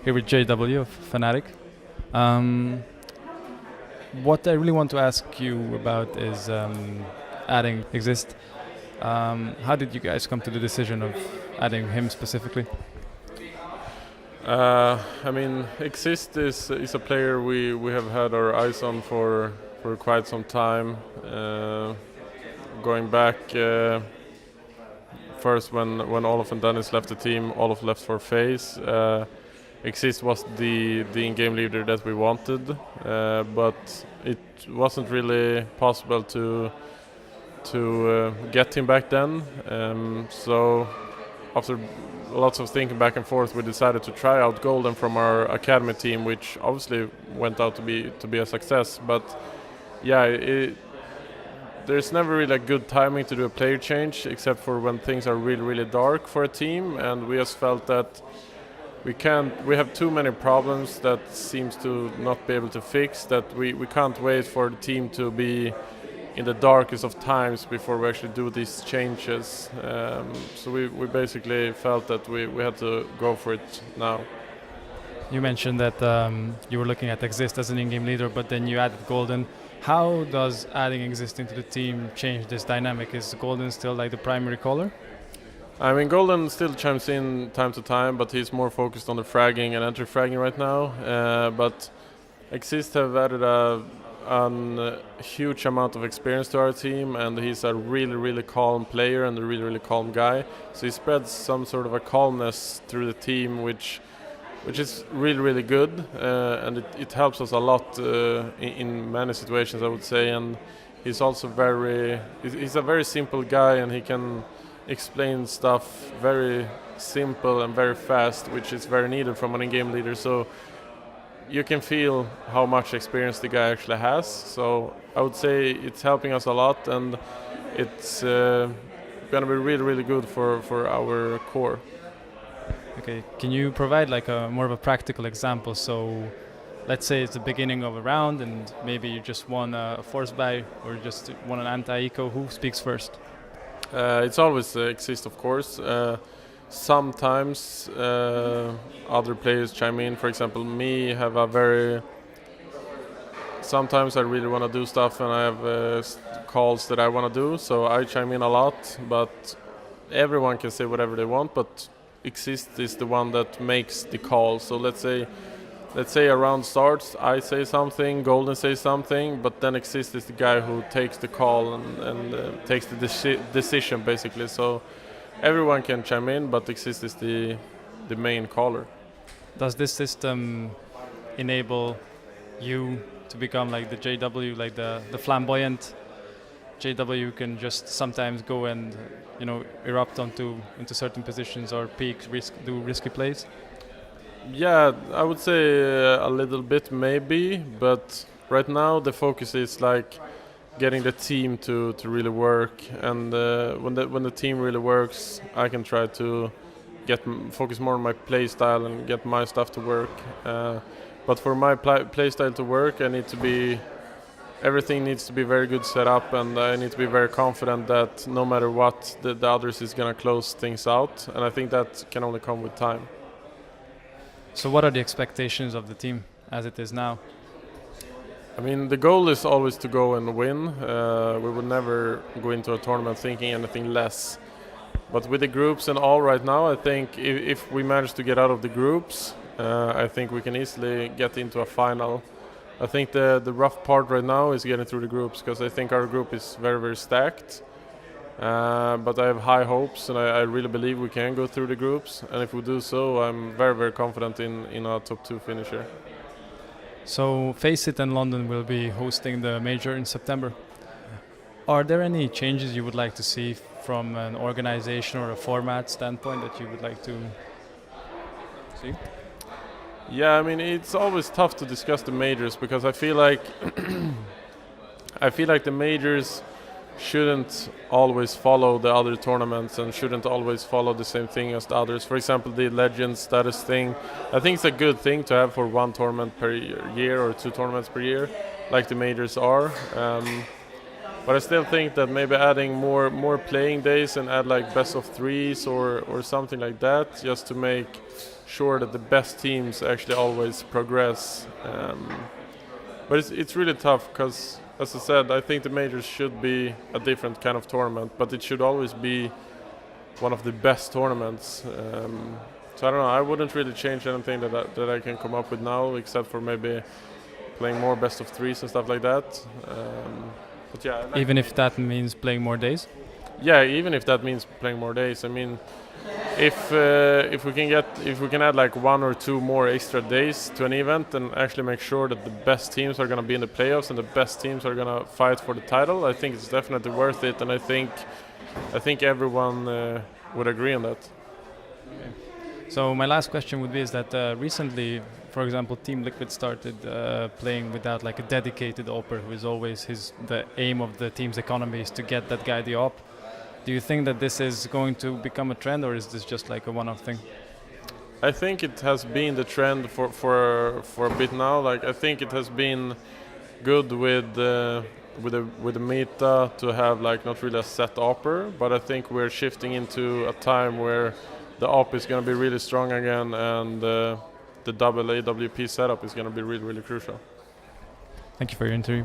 here with JW of Fnatic. What I really want to ask you about is adding xizt. How did you guys come to the decision of adding him specifically? I mean, xizt is a player we have had our eyes on for quite some time. Going back first when Olof and Dennis left the team, Olof left for FaZe. xizt was the in-game leader that we wanted, but it wasn't really possible to get him back then. So after lots of thinking back and forth, we decided to try out Golden from our academy team, which obviously went out to be a success. But yeah, there's never really a good timing to do a player change, except for when things are really dark for a team, and we just felt that we have too many problems that seems to not be able to fix, that we can't wait for the team to be in the darkest of times before we actually do these changes. So we basically felt that we had to go for it now. You mentioned that you were looking at xizt as an in-game leader, but then you added Golden. How does adding xizt into the team change this dynamic? Is Golden still like the primary caller? I mean, Golden still chimes in time to time, but he's more focused on the fragging and entry-fragging right now. But xizt have added a huge amount of experience to our team, and he's a really calm player and a really calm guy. So he spreads some sort of a calmness through the team, which is really good, and it helps us a lot in many situations, I would say. And he's also he's a very simple guy, and he can explain stuff very simple and very fast, which is very needed from an in-game leader. So you can feel how much experience the guy actually has. So I would say it's helping us a lot, and it's going to be really good for our core. Okay, can you provide like a more of a practical example? So let's say it's the beginning of a round and maybe you just won a force buy or just won an anti-eco. Who speaks first? It's always xizt, of course. Sometimes other players chime in. For example, me have a very... Sometimes I really want to do stuff and I have calls that I want to do, so I chime in a lot. But everyone can say whatever they want, but xizt is the one that makes the call. So let's say a round starts, I say something, Golden says something, but then xizt is the guy who takes the call and takes the decision, basically. So everyone can chime in, but xizt is the main caller. Does this system enable you to become like the JW, like the flamboyant JW can just sometimes go and erupt into certain positions or peak, do risky plays? Yeah, I would say a little bit maybe, but right now the focus is like getting the team to really work, and when the team really works, I can try to focus more on my play style and get my stuff to work. But for my play style to work, everything needs to be very good set up, and I need to be very confident that no matter what, the others is gonna close things out, and I think that can only come with time. So what are the expectations of the team as it is now? I mean, the goal is always to go and win. We would never go into a tournament thinking anything less. But with the groups and all right now, I think if we manage to get out of the groups, I think we can easily get into a final. I think the rough part right now is getting through the groups, because I think our group is very stacked. But I have high hopes, and I really believe we can go through the groups. And if we do so, I'm very confident in a top 2 finisher. So FaZe and London will be hosting the major in September. Are there any changes you would like to see from an organization or a format standpoint that you would like to see? Yeah, I mean, it's always tough to discuss the majors, because I feel like the majors shouldn't always follow the other tournaments and shouldn't always follow the same thing as the others. For example, the Legends status thing, I think it's a good thing to have for 1 tournament per year or 2 tournaments per year, like the majors are. But I still think that maybe adding more playing days and add like best of 3s or something like that, just to make sure that the best teams actually always progress. But it's really tough because, as I said, I think the majors should be a different kind of tournament, but it should always be one of the best tournaments. So I don't know. I wouldn't really change anything that I can come up with now, except for maybe playing more best of threes and stuff like that. But yeah, Even if that means playing more days? Yeah, even if that means playing more days. I mean, if we can add like 1 or 2 more extra days to an event and actually make sure that the best teams are going to be in the playoffs and the best teams are going to fight for the title, I think it's definitely worth it, and I think everyone would agree on that. Okay. So my last question would be is that recently, for example, Team Liquid started playing without like a dedicated AWPer, who is always the aim of the team's economy is to get that guy the AWP. Do you think that this is going to become a trend, or is this just like a one-off thing? I think it has been the trend for a bit now. Like, I think it has been good with the meta to have like not really a set AWPer, but I think we're shifting into a time where the AWP is going to be really strong again, and the double AWP setup is going to be really, really crucial. Thank you for your interview.